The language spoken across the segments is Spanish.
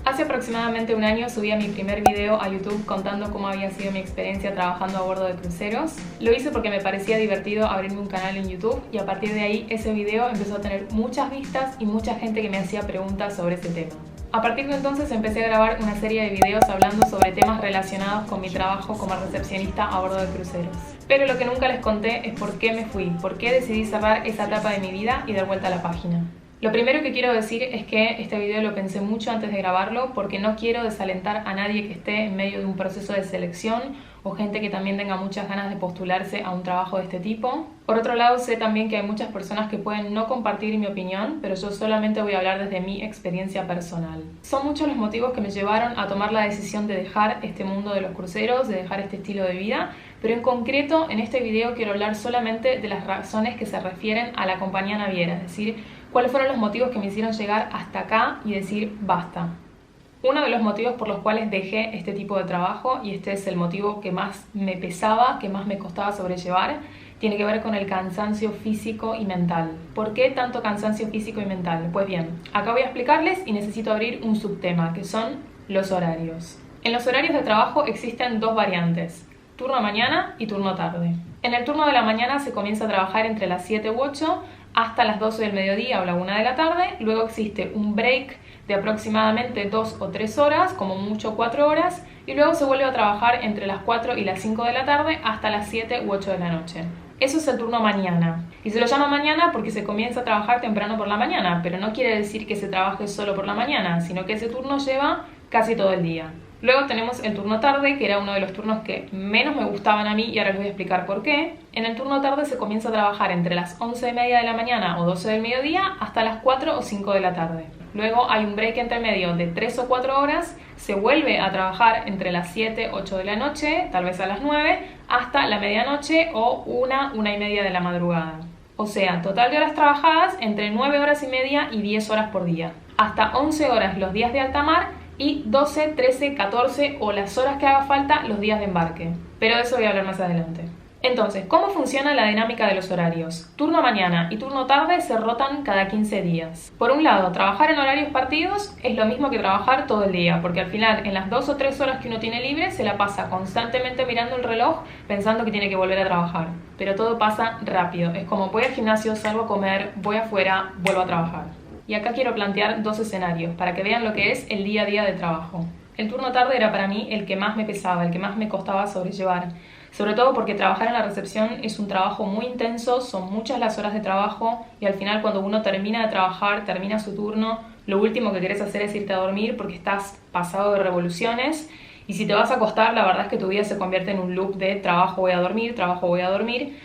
Hace aproximadamente un año subí mi primer video a YouTube contando cómo había sido mi experiencia trabajando a bordo de cruceros. Lo hice porque me parecía divertido abrirme un canal en YouTube y a partir de ahí ese video empezó a tener muchas vistas y mucha gente que me hacía preguntas sobre ese tema. A partir de entonces empecé a grabar una serie de videos hablando sobre temas relacionados con mi trabajo como recepcionista a bordo de cruceros. Pero lo que nunca les conté es por qué me fui, por qué decidí cerrar esa etapa de mi vida y dar vuelta a la página. Lo primero que quiero decir es que este video lo pensé mucho antes de grabarlo porque no quiero desalentar a nadie que esté en medio de un proceso de selección o gente que también tenga muchas ganas de postularse a un trabajo de este tipo. Por otro lado, sé también que hay muchas personas que pueden no compartir mi opinión, pero yo solamente voy a hablar desde mi experiencia personal. Son muchos los motivos que me llevaron a tomar la decisión de dejar este mundo de los cruceros, de dejar este estilo de vida, pero en concreto en este video quiero hablar solamente de las razones que se refieren a la compañía naviera, es decir, cuáles fueron los motivos que me hicieron llegar hasta acá y decir basta. Uno de los motivos por los cuales dejé este tipo de trabajo, y este es el motivo que más me pesaba, que más me costaba sobrellevar, tiene que ver con el cansancio físico y mental. ¿Por qué tanto cansancio físico y mental? Pues bien, acá voy a explicarles y necesito abrir un subtema, que son los horarios. En los horarios de trabajo existen dos variantes, turno mañana y turno tarde. En el turno de la mañana se comienza a trabajar entre las 7 u 8 hasta las 12 del mediodía o la 1 de la tarde, luego existe un break de aproximadamente 2 o 3 horas, como mucho 4 horas, y luego se vuelve a trabajar entre las 4 y las 5 de la tarde hasta las 7 u 8 de la noche. Eso es el turno mañana. Y se lo llama mañana porque se comienza a trabajar temprano por la mañana, pero no quiere decir que se trabaje solo por la mañana, sino que ese turno lleva casi todo el día. Luego tenemos el turno tarde, que era uno de los turnos que menos me gustaban a mí y ahora les voy a explicar por qué. En el turno tarde se comienza a trabajar entre las 11:30 de la mañana o 12 del mediodía hasta las 4 o 5 de la tarde. Luego hay un break entre medio de 3 o 4 horas, se vuelve a trabajar entre las 7, 8 de la noche, tal vez a las 9, hasta la medianoche o 1:30 de la madrugada. O sea, total de horas trabajadas entre 9 horas y media y 10 horas por día. Hasta 11 horas los días de alta mar y 12, 13, 14 o las horas que haga falta los días de embarque. Pero de eso voy a hablar más adelante. Entonces, ¿cómo funciona la dinámica de los horarios? Turno mañana y turno tarde se rotan cada 15 días. Por un lado, trabajar en horarios partidos es lo mismo que trabajar todo el día, porque al final, en las 2 o 3 horas que uno tiene libre, se la pasa constantemente mirando el reloj, pensando que tiene que volver a trabajar. Pero todo pasa rápido. Es como voy al gimnasio, salgo a comer, voy afuera, vuelvo a trabajar. Y acá quiero plantear dos escenarios para que vean lo que es el día a día de trabajo. El turno tarde era para mí el que más me pesaba, el que más me costaba sobrellevar. Sobre todo porque trabajar en la recepción es un trabajo muy intenso, son muchas las horas de trabajo y al final cuando uno termina de trabajar, termina su turno, lo último que querés hacer es irte a dormir porque estás pasado de revoluciones y si te vas a acostar la verdad es que tu vida se convierte en un loop de trabajo voy a dormir, trabajo voy a dormir.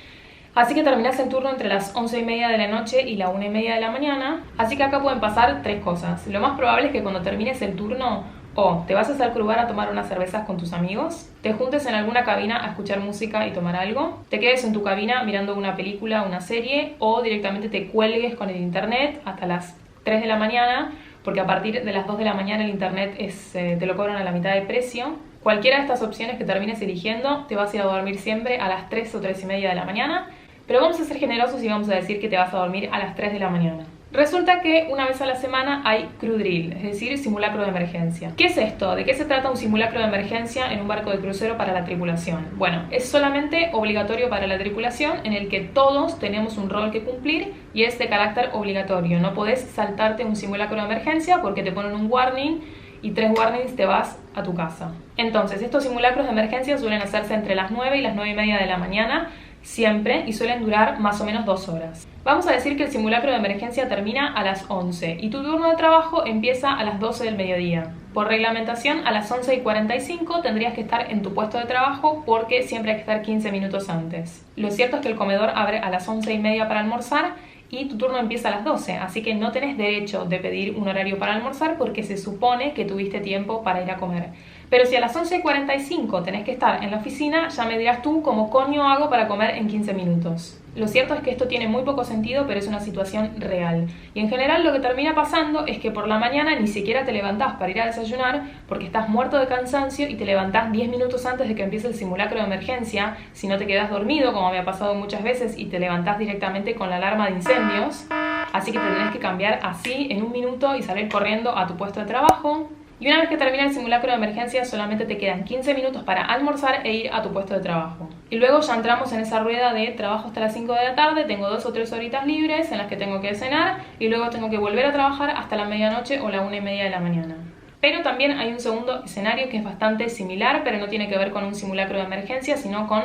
Así que terminás el turno entre las 11:30 de la noche y la 1:30 de la mañana. Así que acá pueden pasar tres cosas. Lo más probable es que cuando termines el turno, o te vas a Sal Crubar a tomar unas cervezas con tus amigos, te juntes en alguna cabina a escuchar música y tomar algo, te quedes en tu cabina mirando una película, una serie, o directamente te cuelgues con el internet hasta las 3 de la mañana, porque a partir de las 2 de la mañana el internet te lo cobran a la mitad de precio. Cualquiera de estas opciones que termines eligiendo, te vas a ir a dormir siempre a las 3 o 3:30 de la mañana, pero vamos a ser generosos y vamos a decir que te vas a dormir a las 3 de la mañana. Resulta que una vez a la semana hay crew drill, es decir, simulacro de emergencia. ¿Qué es esto? ¿De qué se trata un simulacro de emergencia en un barco de crucero para la tripulación? Bueno, es solamente obligatorio para la tripulación en el que todos tenemos un rol que cumplir y es de carácter obligatorio. No podés saltarte un simulacro de emergencia porque te ponen un warning y 3 warnings te vas a tu casa. Entonces, estos simulacros de emergencia suelen hacerse entre las 9 y las 9:30 de la mañana, siempre, y suelen durar más o menos 2 horas. Vamos a decir que el simulacro de emergencia termina a las 11 y tu turno de trabajo empieza a las 12 del mediodía. Por reglamentación, a las 11:45 tendrías que estar en tu puesto de trabajo porque siempre hay que estar 15 minutos antes. Lo cierto es que el comedor abre a las 11:30 para almorzar y tu turno empieza a las 12, así que no tenés derecho de pedir un horario para almorzar porque se supone que tuviste tiempo para ir a comer. Pero si a las 11:45 tenés que estar en la oficina, ya me dirás tú cómo coño hago para comer en 15 minutos. Lo cierto es que esto tiene muy poco sentido, pero es una situación real. Y en general lo que termina pasando es que por la mañana ni siquiera te levantás para ir a desayunar porque estás muerto de cansancio y te levantás 10 minutos antes de que empiece el simulacro de emergencia, si no te quedás dormido, como me ha pasado muchas veces, y te levantás directamente con la alarma de incendios. Así que te tenés que cambiar así en un minuto y salir corriendo a tu puesto de trabajo. Y una vez que termina el simulacro de emergencia solamente te quedan 15 minutos para almorzar e ir a tu puesto de trabajo. Y luego ya entramos en esa rueda de trabajo hasta las 5 de la tarde, tengo 2 o 3 horitas libres en las que tengo que cenar y luego tengo que volver a trabajar hasta la medianoche o la 1:30 de la mañana. Pero también hay un segundo escenario que es bastante similar, pero no tiene que ver con un simulacro de emergencia, sino con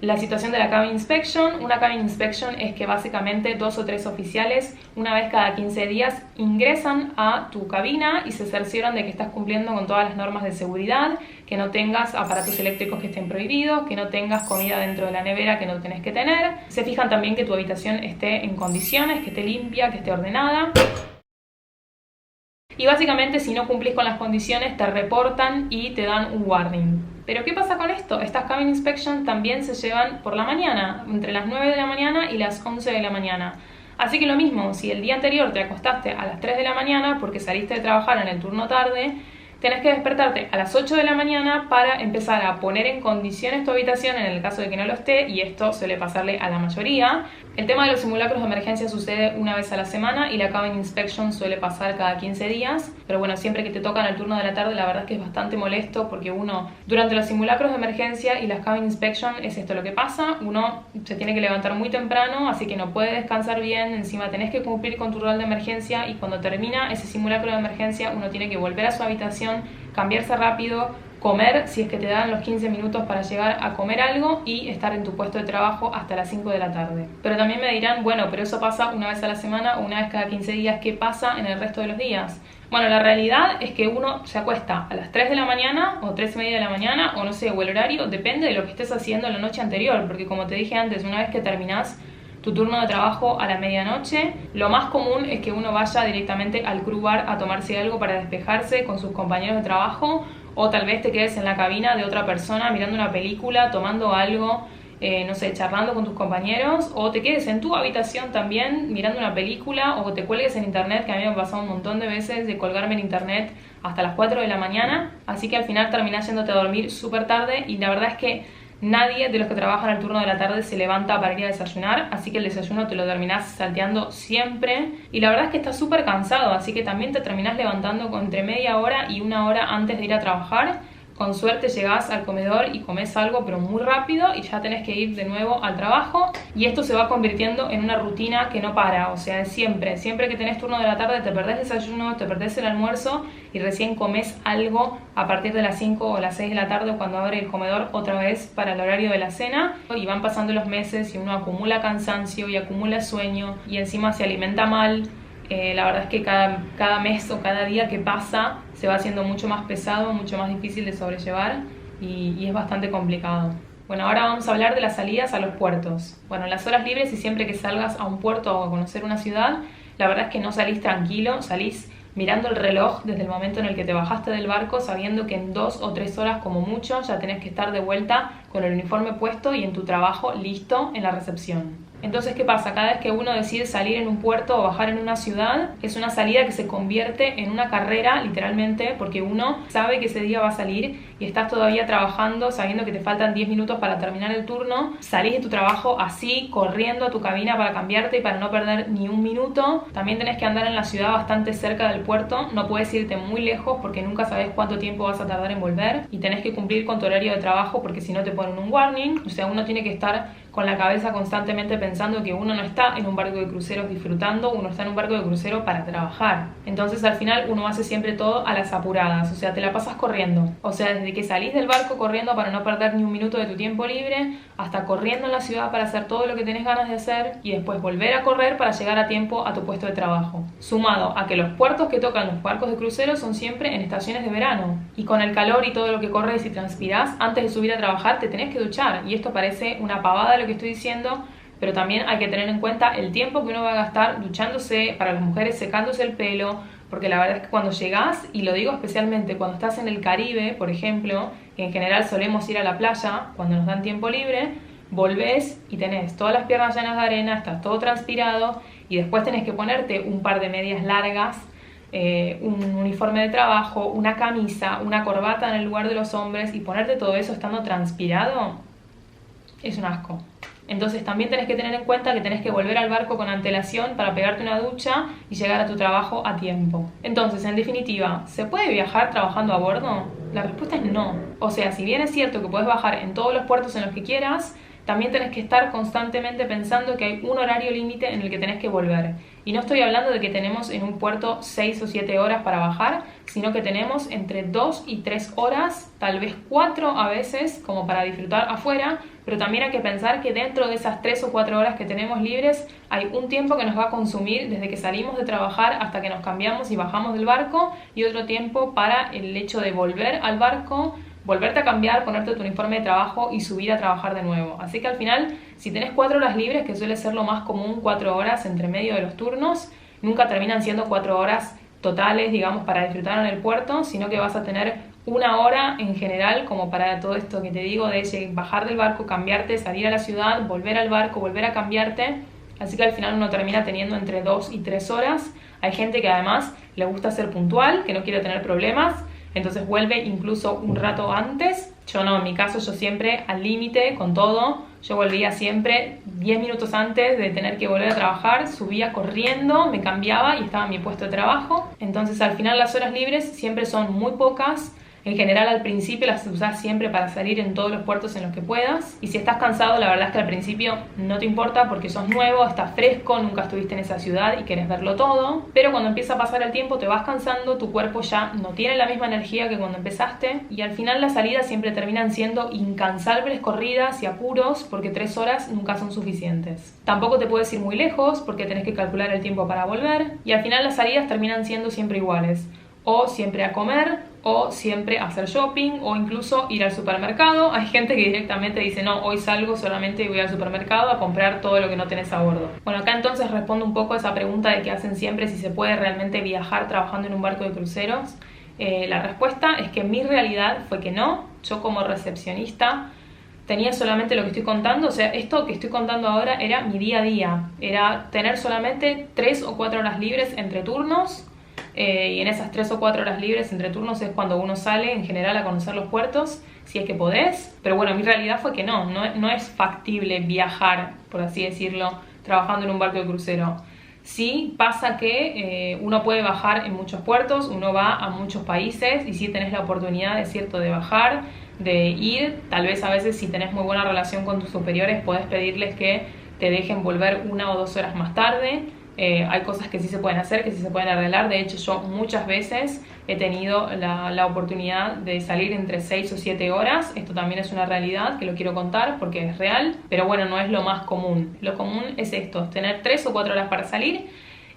la situación de la cabin inspection. Una cabin inspection es que básicamente 2 o 3 oficiales una vez cada 15 días ingresan a tu cabina y se cercioran de que estás cumpliendo con todas las normas de seguridad, que no tengas aparatos eléctricos que estén prohibidos, que no tengas comida dentro de la nevera que no tenés que tener. Se fijan también que tu habitación esté en condiciones, que esté limpia, que esté ordenada. Y básicamente si no cumplís con las condiciones te reportan y te dan un warning. Pero ¿qué pasa con esto? Estas cabin inspection también se llevan por la mañana, entre las 9 de la mañana y las 11 de la mañana. Así que lo mismo, si el día anterior te acostaste a las 3 de la mañana porque saliste de trabajar en el turno tarde, tenés que despertarte a las 8 de la mañana para empezar a poner en condiciones tu habitación en el caso de que no lo esté, y esto suele pasarle a la mayoría. El tema de los simulacros de emergencia sucede una vez a la semana y la cabin inspection suele pasar cada 15 días. Pero bueno, siempre que te tocan el turno de la tarde la verdad es que es bastante molesto porque uno, durante los simulacros de emergencia y las cabin inspection es esto lo que pasa. Uno se tiene que levantar muy temprano, así que no puede descansar bien, encima tenés que cumplir con tu rol de emergencia y cuando termina ese simulacro de emergencia uno tiene que volver a su habitación, cambiarse rápido, comer si es que te dan los 15 minutos para llegar a comer algo y estar en tu puesto de trabajo hasta las 5 de la tarde. Pero también me dirán, bueno, pero eso pasa una vez a la semana o una vez cada 15 días, ¿qué pasa en el resto de los días? Bueno, la realidad es que uno se acuesta a las 3 de la mañana o 3:30 de la mañana o no sé, o el horario depende de lo que estés haciendo la noche anterior, porque como te dije antes, una vez que terminás tu turno de trabajo a la medianoche, lo más común es que uno vaya directamente al crew bar a tomarse algo para despejarse con sus compañeros de trabajo, o tal vez te quedes en la cabina de otra persona mirando una película, tomando algo, no sé, charlando con tus compañeros, o te quedes en tu habitación también mirando una película, o te cuelgues en internet, que a mí me ha pasado un montón de veces de colgarme en internet hasta las 4 de la mañana, así que al final terminás yéndote a dormir súper tarde y la verdad es que nadie de los que trabajan el turno de la tarde se levanta para ir a desayunar, así que el desayuno te lo terminás salteando siempre. Y la verdad es que estás súper cansado, así que también te terminás levantando con entre media hora y 1 hora antes de ir a trabajar. Con suerte llegás al comedor y comes algo, pero muy rápido, y ya tenés que ir de nuevo al trabajo. Y esto se va convirtiendo en una rutina que no para, o sea, siempre que tenés turno de la tarde te perdés desayuno, te perdés el almuerzo y recién comes algo a partir de las 5 o las 6 de la tarde cuando abre el comedor otra vez para el horario de la cena. Y van pasando los meses y uno acumula cansancio y acumula sueño y encima se alimenta mal. La verdad es que cada mes o cada día que pasa se va haciendo mucho más pesado, mucho más difícil de sobrellevar y es bastante complicado. Bueno, ahora vamos a hablar de las salidas a los puertos. Bueno, en las horas libres y siempre que salgas a un puerto o a conocer una ciudad, la verdad es que no salís tranquilo, salís mirando el reloj desde el momento en el que te bajaste del barco, sabiendo que en 2 o 3 horas como mucho ya tenés que estar de vuelta con el uniforme puesto y en tu trabajo listo en la recepción. Entonces, ¿qué pasa? Cada vez que uno decide salir en un puerto o bajar en una ciudad, es una salida que se convierte en una carrera, literalmente, porque uno sabe que ese día va a salir y estás todavía trabajando, sabiendo que te faltan 10 minutos para terminar el turno. Salís de tu trabajo así, corriendo a tu cabina para cambiarte y para no perder ni un minuto. También tenés que andar en la ciudad bastante cerca del puerto, no puedes irte muy lejos porque nunca sabes cuánto tiempo vas a tardar en volver, y tenés que cumplir con tu horario de trabajo porque si no te ponen un warning. O sea, uno tiene que estar con la cabeza constantemente pensando que uno no está en un barco de cruceros disfrutando, uno está en un barco de crucero para trabajar. Entonces al final uno hace siempre todo a las apuradas, o sea, te la pasas corriendo. O sea, desde que salís del barco corriendo para no perder ni un minuto de tu tiempo libre, hasta corriendo en la ciudad para hacer todo lo que tenés ganas de hacer y después volver a correr para llegar a tiempo a tu puesto de trabajo. Sumado a que los puertos que tocan los barcos de crucero son siempre en estaciones de verano. Y con el calor y todo lo que corres y transpirás, antes de subir a trabajar te tenés que duchar. Y esto parece una pavada lo que estoy diciendo, pero también hay que tener en cuenta el tiempo que uno va a gastar duchándose, para las mujeres secándose el pelo, porque la verdad es que cuando llegás, y lo digo especialmente cuando estás en el Caribe, por ejemplo, que en general solemos ir a la playa cuando nos dan tiempo libre, volvés y tenés todas las piernas llenas de arena, estás todo transpirado y después tenés que ponerte un par de medias largas, un uniforme de trabajo, una camisa, una corbata en el lugar de los hombres, y ponerte todo eso estando transpirado es un asco. Entonces también tenés que tener en cuenta que tenés que volver al barco con antelación para pegarte una ducha y llegar a tu trabajo a tiempo. Entonces, en definitiva, ¿se puede viajar trabajando a bordo? La respuesta es no. O sea, si bien es cierto que puedes bajar en todos los puertos en los que quieras, también tenés que estar constantemente pensando que hay un horario límite en el que tenés que volver. Y no estoy hablando de que tenemos en un puerto 6 o 7 horas para bajar, sino que tenemos entre 2 y 3 horas, tal vez 4 a veces, como para disfrutar afuera, pero también hay que pensar que dentro de esas 3 o 4 horas que tenemos libres, hay un tiempo que nos va a consumir desde que salimos de trabajar hasta que nos cambiamos y bajamos del barco, y otro tiempo para el hecho de volver al barco, volverte a cambiar, ponerte tu uniforme de trabajo y subir a trabajar de nuevo. Así que al final, si tenés 4 horas libres, que suele ser lo más común, 4 horas entre medio de los turnos, nunca terminan siendo 4 horas totales, digamos, para disfrutar en el puerto, sino que vas a tener 1 hora en general como para todo esto que te digo de bajar del barco, cambiarte, salir a la ciudad, volver al barco, volver a cambiarte. Así que al final uno termina teniendo entre 2 y 3 horas. Hay gente que además le gusta ser puntual, que no quiere tener problemas, entonces vuelve incluso un rato antes. Yo no, en mi caso yo siempre al límite con todo. Yo volvía siempre 10 minutos antes de tener que volver a trabajar, subía corriendo, me cambiaba y estaba en mi puesto de trabajo. Entonces al final las horas libres siempre son muy pocas. En general al principio las usás siempre para salir en todos los puertos en los que puedas, y si estás cansado la verdad es que al principio no te importa porque sos nuevo, estás fresco, nunca estuviste en esa ciudad y querés verlo todo, pero cuando empieza a pasar el tiempo te vas cansando, tu cuerpo ya no tiene la misma energía que cuando empezaste, y al final las salidas siempre terminan siendo incansables corridas y apuros porque 3 horas nunca son suficientes. Tampoco te puedes ir muy lejos porque tenés que calcular el tiempo para volver, y al final las salidas terminan siendo siempre iguales, o siempre a comer, o siempre a hacer shopping, o incluso ir al supermercado. Hay gente que directamente dice, no, hoy salgo solamente y voy al supermercado a comprar todo lo que no tenés a bordo. Bueno, acá entonces respondo un poco a esa pregunta de que hacen siempre si se puede realmente viajar trabajando en un barco de cruceros. La respuesta es que mi realidad fue que no. Yo como recepcionista tenía solamente lo que estoy contando, o sea, esto que estoy contando ahora era mi día a día, era tener solamente 3 o 4 horas libres entre turnos. Y en esas 3 o 4 horas libres entre turnos es cuando uno sale en general a conocer los puertos, si es que podés. Pero bueno, mi realidad fue que no es factible viajar, por así decirlo, trabajando en un barco de crucero. Sí pasa que uno puede bajar en muchos puertos, uno va a muchos países y sí tenés la oportunidad, es cierto, de bajar, de ir. Tal vez a veces si tenés muy buena relación con tus superiores podés pedirles que te dejen volver 1 o 2 horas más tarde. Hay cosas que sí se pueden hacer, que sí se pueden arreglar. De hecho, yo muchas veces he tenido la oportunidad de salir entre 6 o 7 horas. Esto también es una realidad que lo quiero contar porque es real, pero bueno, no es lo más común. Lo común es esto, es tener 3 o 4 horas para salir.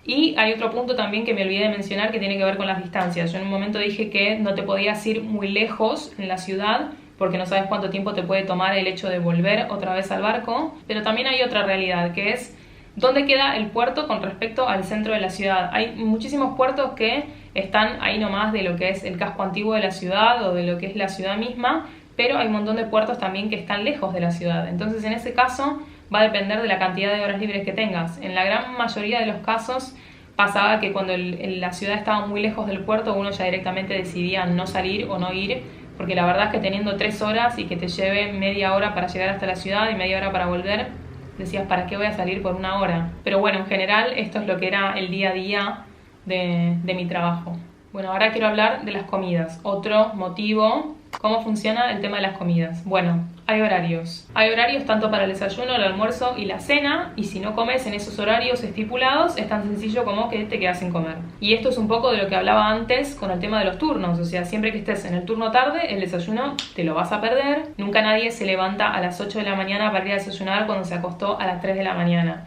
Y hay otro punto también que me olvidé de mencionar que tiene que ver con las distancias. Yo en un momento dije que no te podías ir muy lejos en la ciudad porque no sabes cuánto tiempo te puede tomar el hecho de volver otra vez al barco, pero también hay otra realidad que es ¿dónde queda el puerto con respecto al centro de la ciudad? Hay muchísimos puertos que están ahí nomás de lo que es el casco antiguo de la ciudad o de lo que es la ciudad misma, pero hay un montón de puertos también que están lejos de la ciudad. Entonces, en ese caso, va a depender de la cantidad de horas libres que tengas. En la gran mayoría de los casos pasaba que cuando la ciudad estaba muy lejos del puerto, uno ya directamente decidía no salir o no ir, porque la verdad es que teniendo 3 horas y que te lleve media hora para llegar hasta la ciudad y media hora para volver, decías, ¿para qué voy a salir por 1 hora? Pero bueno, en general esto es lo que era el día a día de mi trabajo. Bueno, ahora quiero hablar de las comidas. Otro motivo, ¿cómo funciona el tema de las comidas? Bueno, hay horarios. Hay horarios tanto para el desayuno, el almuerzo y la cena, y si no comes en esos horarios estipulados, es tan sencillo como que te quedas sin comer. Y esto es un poco de lo que hablaba antes con el tema de los turnos, o sea, siempre que estés en el turno tarde, el desayuno te lo vas a perder. Nunca nadie se levanta a las 8 de la mañana para ir a desayunar cuando se acostó a las 3 de la mañana.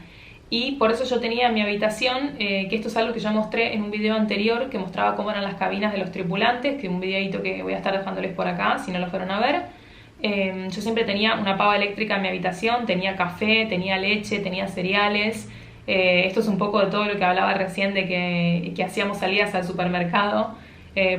Y por eso yo tenía en mi habitación, que esto es algo que ya mostré en un video anterior que mostraba cómo eran las cabinas de los tripulantes, que es un videito que voy a estar dejándoles por acá si no lo fueron a ver. Yo siempre tenía una pava eléctrica en mi habitación, tenía café, tenía leche, tenía cereales. Esto es un poco de todo lo que hablaba recién de que hacíamos salidas al supermercado,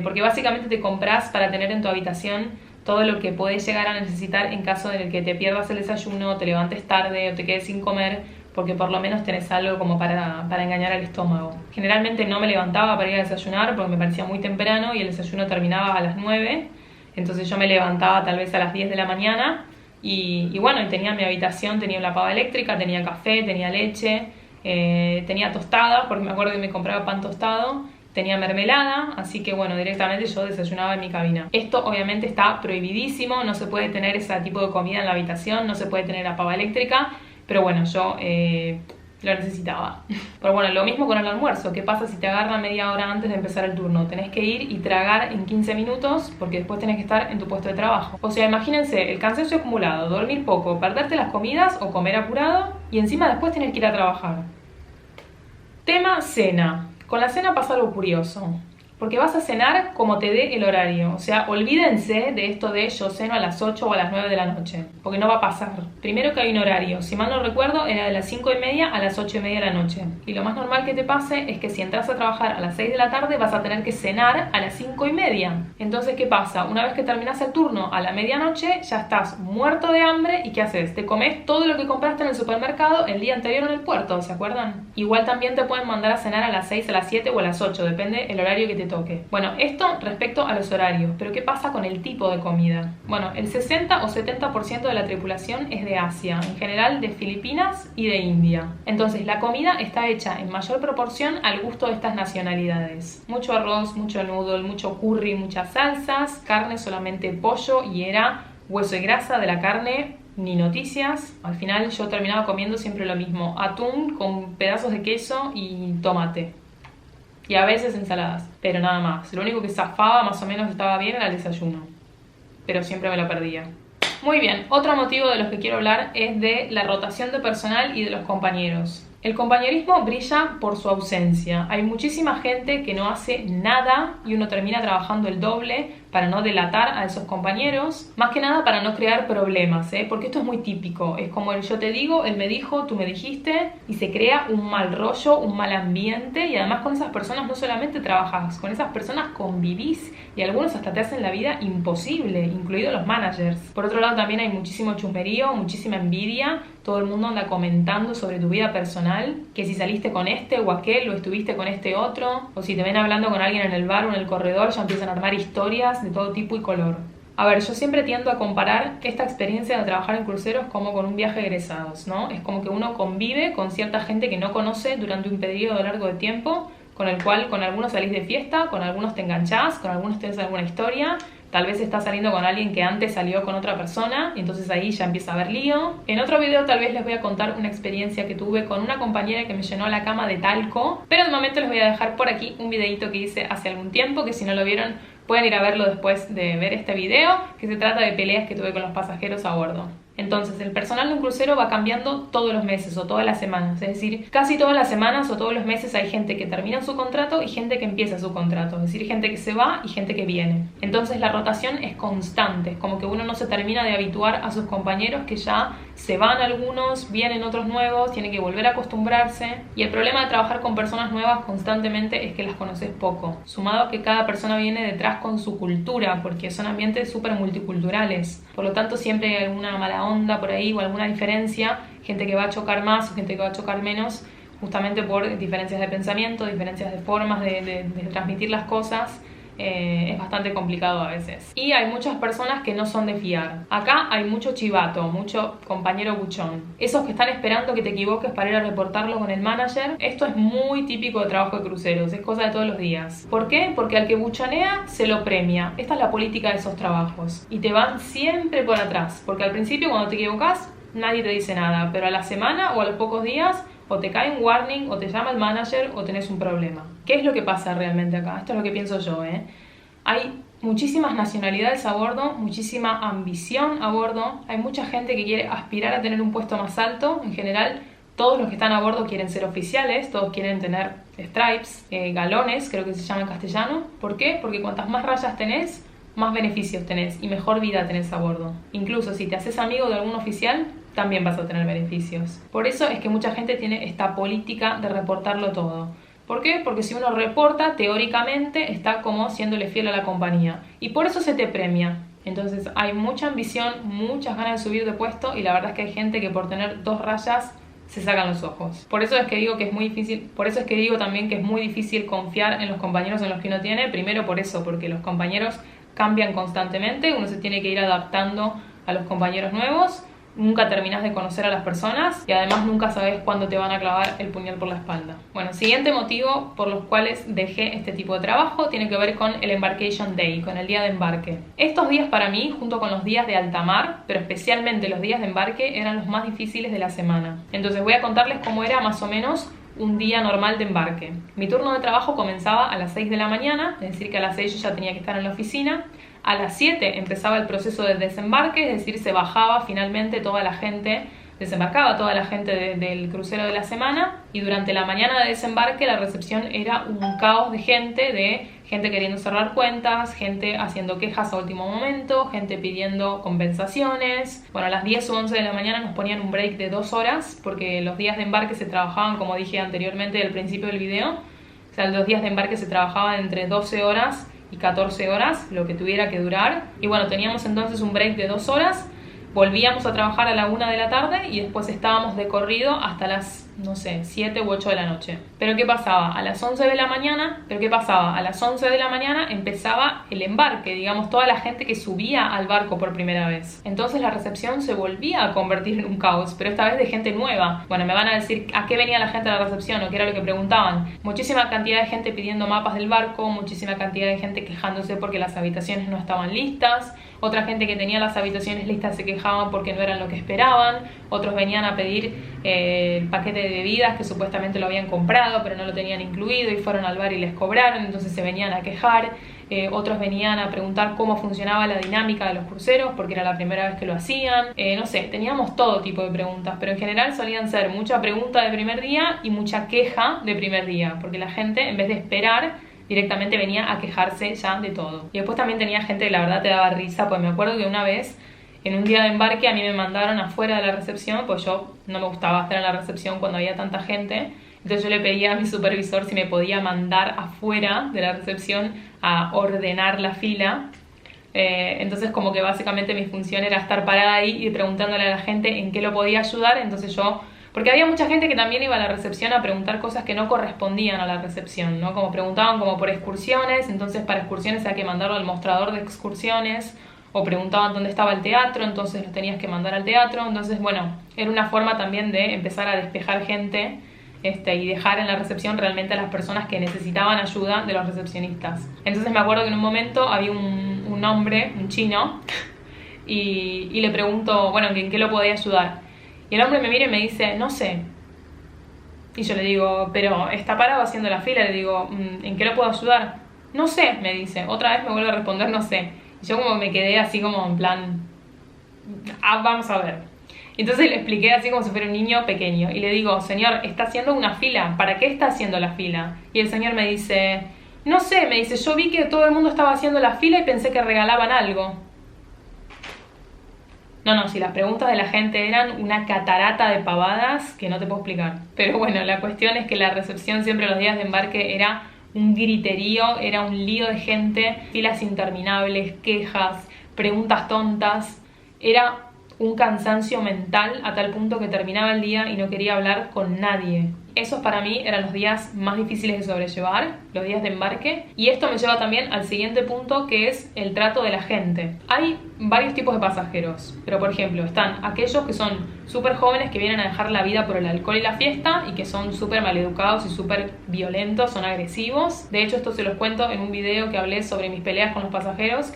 porque básicamente te compras para tener en tu habitación todo lo que podés llegar a necesitar en caso de que te pierdas el desayuno, te levantes tarde o te quedes sin comer, porque por lo menos tenés algo como para engañar al estómago. Generalmente no me levantaba para ir a desayunar porque me parecía muy temprano y el desayuno terminaba a las 9, entonces yo me levantaba tal vez a las 10 de la mañana, Y bueno, y tenía mi habitación, tenía la pava eléctrica, tenía café, tenía leche, tenía tostadas, porque me acuerdo que me compraba pan tostado, tenía mermelada, así que bueno, directamente yo desayunaba en mi cabina. Esto obviamente está prohibidísimo, no se puede tener ese tipo de comida en la habitación, no se puede tener la pava eléctrica, pero bueno, yo lo necesitaba. Pero bueno, lo mismo con el almuerzo. ¿Qué pasa si te agarra media hora antes de empezar el turno? Tenés que ir y tragar en 15 minutos porque después tenés que estar en tu puesto de trabajo. O sea, imagínense el cansancio acumulado, dormir poco, perderte las comidas o comer apurado y encima después tenés que ir a trabajar. Tema cena. Con la cena pasa algo curioso, porque vas a cenar como te dé el horario. O sea, olvídense de esto de yo ceno a las 8 o a las 9 de la noche, porque no va a pasar. Primero que hay un horario, si mal no recuerdo, era de las 5:30 a las 8:30 de la noche. Y lo más normal que te pase es que si entras a trabajar a las 6 de la tarde vas a tener que cenar a las 5:30. Entonces, ¿qué pasa? Una vez que terminas el turno a la medianoche, ya estás muerto de hambre y ¿qué haces? Te comes todo lo que compraste en el supermercado el día anterior en el puerto, ¿se acuerdan? Igual también te pueden mandar a cenar a las 6, a las 7 o a las 8, depende el horario que te toque. Bueno, esto respecto a los horarios, pero ¿qué pasa con el tipo de comida? Bueno, el 60 o 70% de la tripulación es de Asia, en general de Filipinas y de India. Entonces, la comida está hecha en mayor proporción al gusto de estas nacionalidades. Mucho arroz, mucho noodle, mucho curry, muchas salsas, carne solamente pollo y era hueso y grasa de la carne. Ni noticias. Al final yo terminaba comiendo siempre lo mismo: atún con pedazos de queso y tomate. Y a veces ensaladas, pero nada más. Lo único que zafaba más o menos estaba bien era el desayuno, pero siempre me lo perdía. Muy bien, otro motivo de los que quiero hablar es de la rotación de personal y de los compañeros. El compañerismo brilla por su ausencia. Hay muchísima gente que no hace nada y uno termina trabajando el doble para no delatar a esos compañeros, más que nada para no crear problemas, porque esto es muy típico. Es como el yo te digo, él me dijo, tú me dijiste, y se crea un mal rollo, un mal ambiente, y además con esas personas no solamente trabajas, con esas personas convivís y algunos hasta te hacen la vida imposible, incluidos los managers. Por otro lado también hay muchísimo chusmerío, muchísima envidia, todo el mundo anda comentando sobre tu vida personal, que si saliste con este o aquel o estuviste con este otro, o si te ven hablando con alguien en el bar o en el corredor, ya empiezan a armar historias de todo tipo y color. A ver, yo siempre tiendo a comparar esta experiencia de trabajar en cruceros como con un viaje de egresados, ¿no? Es como que uno convive con cierta gente que no conoce durante un periodo largo de tiempo, con el cual con algunos salís de fiesta, con algunos te enganchás, con algunos tenés alguna historia. Tal vez estás saliendo con alguien que antes salió con otra persona, y entonces ahí ya empieza a haber lío. En otro video tal vez les voy a contar una experiencia que tuve con una compañera que me llenó la cama de talco, pero de momento les voy a dejar por aquí un videito que hice hace algún tiempo, que si no lo vieron pueden ir a verlo después de ver este video, que se trata de peleas que tuve con los pasajeros a bordo. Entonces, el personal de un crucero va cambiando todos los meses o todas las semanas. Es decir, casi todas las semanas o todos los meses hay gente que termina su contrato y gente que empieza su contrato. Es decir, gente que se va y gente que viene. Entonces, la rotación es constante. Es como que uno no se termina de habituar a sus compañeros, que ya se van algunos, vienen otros nuevos, tiene que volver a acostumbrarse. Y el problema de trabajar con personas nuevas constantemente es que las conoces poco. Sumado a que cada persona viene detrás con su cultura, porque son ambientes súper multiculturales. Por lo tanto, siempre hay alguna mala onda por ahí o alguna diferencia, gente que va a chocar más o gente que va a chocar menos, justamente por diferencias de pensamiento, diferencias de formas de transmitir las cosas. Es bastante complicado a veces. Y hay muchas personas que no son de fiar. Acá hay mucho chivato, mucho compañero buchón. Esos que están esperando que te equivoques para ir a reportarlo con el manager. Esto es muy típico de trabajo de cruceros, es cosa de todos los días. ¿Por qué? Porque al que buchonea se lo premia. Esta es la política de esos trabajos. Y te van siempre por atrás, porque al principio cuando te equivocas nadie te dice nada, pero a la semana o a los pocos días o te cae un warning, o te llama el manager, o tenés un problema. ¿Qué es lo que pasa realmente acá? Esto es lo que pienso yo, Hay muchísimas nacionalidades a bordo, muchísima ambición a bordo, hay mucha gente que quiere aspirar a tener un puesto más alto. En general, todos los que están a bordo quieren ser oficiales, todos quieren tener stripes, galones, creo que se llama en castellano. ¿Por qué? Porque cuantas más rayas tenés, más beneficios tenés y mejor vida tenés a bordo. Incluso si te haces amigo de algún oficial, también vas a tener beneficios. Por eso es que mucha gente tiene esta política de reportarlo todo. ¿Por qué? Porque si uno reporta, teóricamente está como siéndole fiel a la compañía. Y por eso se te premia. Entonces hay mucha ambición, muchas ganas de subir de puesto, y la verdad es que hay gente que por tener 2 rayas se sacan los ojos. Por eso es que digo que es muy difícil, por eso es que digo también que es muy difícil confiar en los compañeros en los que uno tiene. Primero por eso, porque los compañeros cambian constantemente, uno se tiene que ir adaptando a los compañeros nuevos, nunca terminás de conocer a las personas y además nunca sabes cuándo te van a clavar el puñal por la espalda. Bueno, siguiente motivo por los cuales dejé este tipo de trabajo tiene que ver con el Embarkation Day, con el día de embarque. Estos días para mí, junto con los días de alta mar, pero especialmente los días de embarque, eran los más difíciles de la semana. Entonces voy a contarles cómo era más o menos un día normal de embarque. Mi turno de trabajo comenzaba a las 6 de la mañana, es decir que a las 6 yo ya tenía que estar en la oficina. A las 7 empezaba el proceso de desembarque, es decir, se bajaba finalmente toda la gente, desembarcaba toda la gente del crucero de la semana, y durante la mañana de desembarque la recepción era un caos de gente queriendo cerrar cuentas, gente haciendo quejas a último momento, gente pidiendo compensaciones. Bueno, a las 10 o 11 de la mañana nos ponían un break de 2 horas, porque los días de embarque se trabajaban, como dije anteriormente al principio del video, o sea, los días de embarque se trabajaban entre 12 horas y 14 horas, lo que tuviera que durar. Y bueno, teníamos entonces un break de 2 horas, volvíamos a trabajar a la 1 de la tarde y después estábamos de corrido hasta las, no sé, 7 u 8 de la noche. ¿Pero qué pasaba? A las 11 de la mañana, empezaba el embarque, digamos, toda la gente que subía al barco por primera vez. Entonces la recepción se volvía a convertir en un caos, pero esta vez de gente nueva. Bueno, me van a decir a qué venía la gente a la recepción o qué era lo que preguntaban. Muchísima cantidad de gente pidiendo mapas del barco, muchísima cantidad de gente quejándose porque las habitaciones no estaban listas. Otra gente que tenía las habitaciones listas se quejaban porque no eran lo que esperaban. Otros venían a pedir el paquete de bebidas que supuestamente lo habían comprado pero no lo tenían incluido y fueron al bar y les cobraron, entonces se venían a quejar. Otros venían a preguntar cómo funcionaba la dinámica de los cruceros porque era la primera vez que lo hacían. No sé, teníamos todo tipo de preguntas, pero en general solían ser mucha pregunta de primer día y mucha queja de primer día, porque la gente, en vez de esperar, directamente venía a quejarse ya de todo. Y después también tenía gente que la verdad te daba risa, pues me acuerdo que una vez, en un día de embarque, a mí me mandaron afuera de la recepción, pues yo no me gustaba estar en la recepción cuando había tanta gente. Entonces yo le pedía a mi supervisor si me podía mandar afuera de la recepción a ordenar la fila. Entonces como que básicamente mi función era estar parada ahí y preguntándole a la gente en qué lo podía ayudar. Entonces yo... Porque había mucha gente que también iba a la recepción a preguntar cosas que no correspondían a la recepción, ¿no? Como preguntaban como por excursiones, entonces para excursiones hay que mandarlo al mostrador de excursiones, o preguntaban dónde estaba el teatro, entonces los tenías que mandar al teatro. Entonces, bueno, era una forma también de empezar a despejar gente y dejar en la recepción realmente a las personas que necesitaban ayuda de los recepcionistas. Entonces me acuerdo que en un momento había un hombre, un chino, y le pregunto, bueno, ¿en qué lo podía ayudar? Y el hombre me mira y me dice, no sé. Y yo le digo, pero está parado haciendo la fila. Le digo, ¿en qué lo puedo ayudar? No sé, me dice. Otra vez me vuelve a responder, no sé. Y yo como me quedé así como en plan, vamos a ver. Entonces le expliqué así como si fuera un niño pequeño. Y le digo, señor, está haciendo una fila. ¿Para qué está haciendo la fila? Y el señor me dice, no sé, me dice, yo vi que todo el mundo estaba haciendo la fila y pensé que regalaban algo. No, si las preguntas de la gente eran una catarata de pavadas que no te puedo explicar. Pero bueno, la cuestión es que la recepción siempre los días de embarque era un griterío, era un lío de gente, filas interminables, quejas, preguntas tontas. Era un cansancio mental a tal punto que terminaba el día y no quería hablar con nadie. Esos para mí eran los días más difíciles de sobrellevar, los días de embarque. Y esto me lleva también al siguiente punto, que es el trato de la gente. Hay varios tipos de pasajeros, pero por ejemplo están aquellos que son súper jóvenes, que vienen a dejar la vida por el alcohol y la fiesta y que son súper maleducados y súper violentos, son agresivos. De hecho, esto se los cuento en un video que hablé sobre mis peleas con los pasajeros.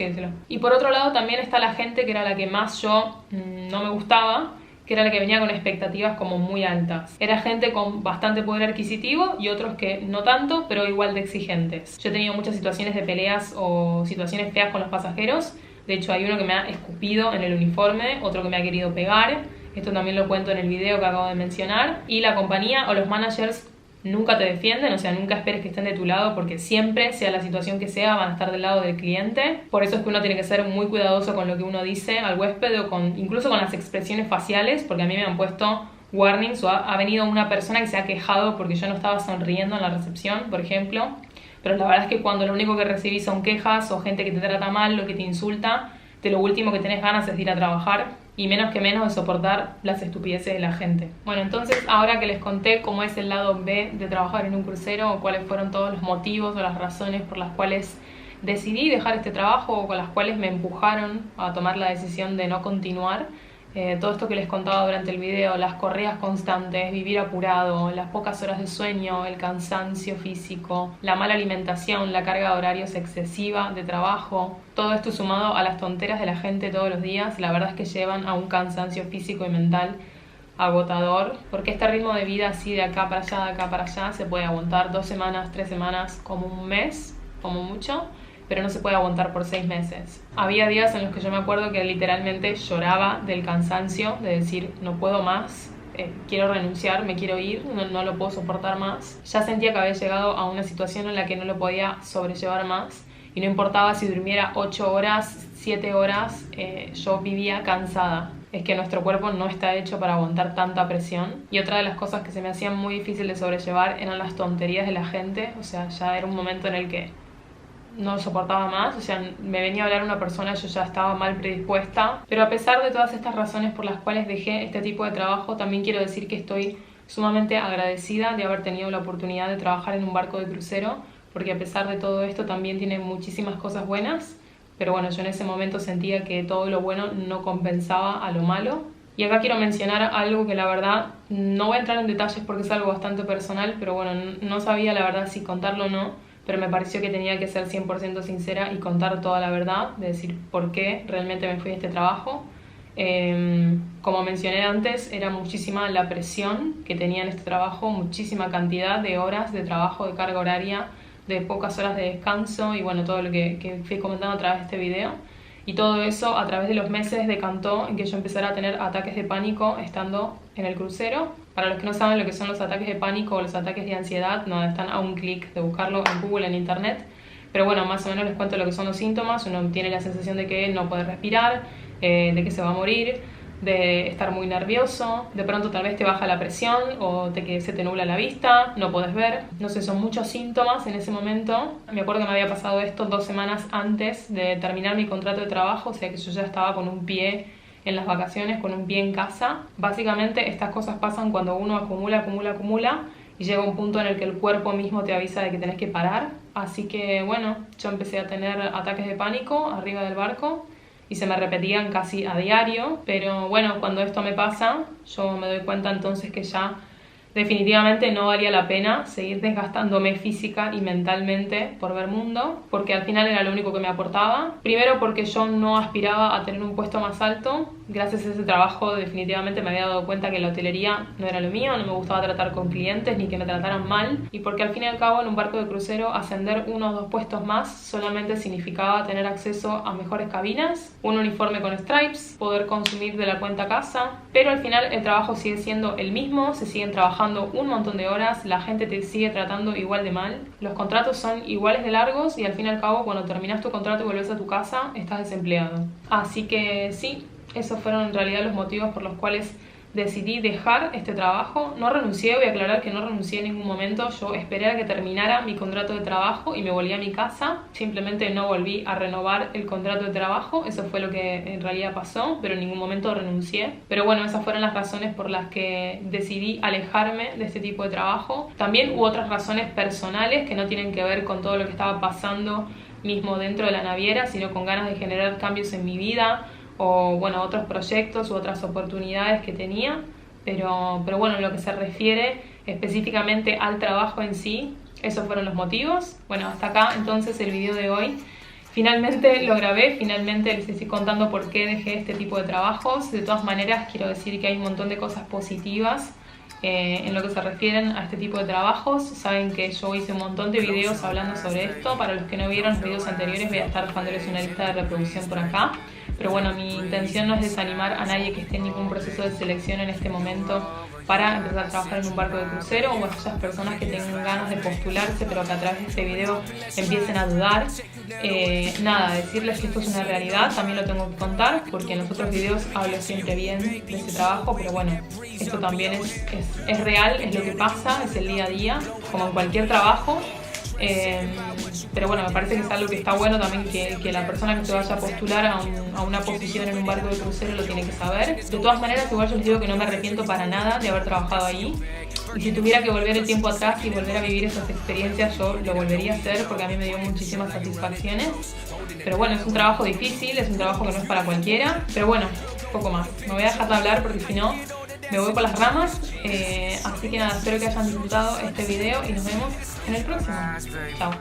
Y por otro lado también está la gente que era la que más yo no me gustaba, que era la que venía con expectativas como muy altas. Era gente con bastante poder adquisitivo y otros que no tanto, pero igual de exigentes. Yo he tenido muchas situaciones de peleas o situaciones feas con los pasajeros. De hecho, hay uno que me ha escupido en el uniforme, otro que me ha querido pegar. Esto también lo cuento en el video que acabo de mencionar. Y la compañía o los managers nunca te defienden, o sea, nunca esperes que estén de tu lado, porque siempre, sea la situación que sea, van a estar del lado del cliente. Por eso es que uno tiene que ser muy cuidadoso con lo que uno dice al huésped o incluso con las expresiones faciales, porque a mí me han puesto warnings o ha venido una persona que se ha quejado porque yo no estaba sonriendo en la recepción, por ejemplo. Pero la verdad es que cuando lo único que recibís son quejas o gente que te trata mal o que te insulta, de lo último que tenés ganas es de ir a trabajar y menos de soportar las estupideces de la gente. Bueno, entonces ahora que les conté cómo es el lado B de trabajar en un crucero o cuáles fueron todos los motivos o las razones por las cuales decidí dejar este trabajo, con las cuales me empujaron a tomar la decisión de no continuar. Todo esto que les contaba durante el video, las correas constantes, vivir apurado, las pocas horas de sueño, el cansancio físico, la mala alimentación, la carga de horarios excesiva de trabajo, todo esto sumado a las tonteras de la gente todos los días, la verdad es que llevan a un cansancio físico y mental agotador, porque este ritmo de vida así de acá para allá, de acá para allá, se puede aguantar 2 semanas, 3 semanas, como un mes, como mucho, pero no se puede aguantar por 6 meses. Había días en los que yo me acuerdo que literalmente lloraba del cansancio, de decir, no puedo más, quiero renunciar, me quiero ir, no lo puedo soportar más. Ya sentía que había llegado a una situación en la que no lo podía sobrellevar más, y no importaba si durmiera 8 horas, 7 horas, yo vivía cansada. Es que nuestro cuerpo no está hecho para aguantar tanta presión. Y otra de las cosas que se me hacían muy difícil de sobrellevar eran las tonterías de la gente. O sea, ya era un momento en el que no soportaba más, o sea, me venía a hablar una persona y yo ya estaba mal predispuesta. Pero a pesar de todas estas razones por las cuales dejé este tipo de trabajo, también quiero decir que estoy sumamente agradecida de haber tenido la oportunidad de trabajar en un barco de crucero, porque a pesar de todo esto también tiene muchísimas cosas buenas. Pero bueno, yo en ese momento sentía que todo lo bueno no compensaba a lo malo. Y acá quiero mencionar algo que la verdad no voy a entrar en detalles porque es algo bastante personal, pero bueno, no sabía la verdad si contarlo o no, pero me pareció que tenía que ser 100% sincera y contar toda la verdad, de decir por qué realmente me fui de este trabajo. Como mencioné antes, era muchísima la presión que tenía en este trabajo, muchísima cantidad de horas de trabajo, de carga horaria, de pocas horas de descanso y bueno, todo lo que fui comentando a través de este video. Y todo eso a través de los meses decantó en que yo empezara a tener ataques de pánico estando en el crucero. Para los que no saben lo que son los ataques de pánico o los ataques de ansiedad, no, están a un clic de buscarlo en Google, en internet. Pero bueno, más o menos les cuento lo que son los síntomas. Uno tiene la sensación de que no puede respirar, de que se va a morir, de estar muy nervioso, de pronto tal vez te baja la presión o de que se te nubla la vista, no puedes ver. No sé, son muchos síntomas en ese momento. Me acuerdo que me había pasado esto 2 semanas antes de terminar mi contrato de trabajo, o sea que yo ya estaba con un pie en las vacaciones, con un pie en casa. Básicamente estas cosas pasan cuando uno acumula y llega un punto en el que el cuerpo mismo te avisa de que tenés que parar. Así que bueno, yo empecé a tener ataques de pánico arriba del barco y se me repetían casi a diario, pero bueno, cuando esto me pasa, yo me doy cuenta entonces que ya definitivamente no valía la pena seguir desgastándome física y mentalmente por ver mundo, porque al final era lo único que me aportaba. Primero porque yo no aspiraba a tener un puesto más alto. Gracias a ese trabajo definitivamente me había dado cuenta que la hotelería no era lo mío, no me gustaba tratar con clientes ni que me trataran mal, y porque al fin y al cabo en un barco de crucero ascender 1 o 2 puestos más solamente significaba tener acceso a mejores cabinas, un uniforme con stripes, poder consumir de la cuenta casa, pero al final el trabajo sigue siendo el mismo, se siguen trabajando un montón de horas, la gente te sigue tratando igual de mal, los contratos son iguales de largos y al fin y al cabo cuando terminas tu contrato y vuelves a tu casa estás desempleado. Así que sí, esos fueron en realidad los motivos por los cuales decidí dejar este trabajo. No renuncié, voy a aclarar que no renuncié en ningún momento. Yo esperé a que terminara mi contrato de trabajo y me volví a mi casa. Simplemente no volví a renovar el contrato de trabajo. Eso fue lo que en realidad pasó, pero en ningún momento renuncié. Pero bueno, esas fueron las razones por las que decidí alejarme de este tipo de trabajo. También hubo otras razones personales que no tienen que ver con todo lo que estaba pasando mismo dentro de la naviera, sino con ganas de generar cambios en mi vida, o bueno, otros proyectos u otras oportunidades que tenía, pero bueno, en lo que se refiere específicamente al trabajo en sí, esos fueron los motivos. Bueno, hasta acá entonces el video de hoy. Finalmente lo grabé, finalmente les estoy contando por qué dejé este tipo de trabajos. De todas maneras, quiero decir que hay un montón de cosas positivas en lo que se refieren a este tipo de trabajos. Saben que yo hice un montón de videos hablando sobre esto. Para los que no vieron los videos anteriores, voy a estar dejándoles una lista de reproducción por acá. Pero bueno, mi intención no es desanimar a nadie que esté en ningún proceso de selección en este momento para empezar a trabajar en un barco de crucero, o aquellas personas que tengan ganas de postularse pero que a través de este video empiecen a dudar. Nada, decirles que esto es una realidad, también lo tengo que contar porque en los otros videos hablo siempre bien de ese trabajo, pero bueno, esto también es real, es lo que pasa, es el día a día, como en cualquier trabajo. Pero bueno, me parece que es algo que está bueno también que la persona que se vaya a postular a una posición en un barco de crucero lo tiene que saber. De todas maneras, igual yo les digo que no me arrepiento para nada de haber trabajado ahí. Y si tuviera que volver el tiempo atrás y volver a vivir esas experiencias, yo lo volvería a hacer porque a mí me dio muchísimas satisfacciones. Pero bueno, es un trabajo difícil, es un trabajo que no es para cualquiera. Pero bueno, poco más. Me voy a dejar de hablar porque si no me voy por las ramas. Así que nada, espero que hayan disfrutado este video y nos vemos en el próximo. Chao.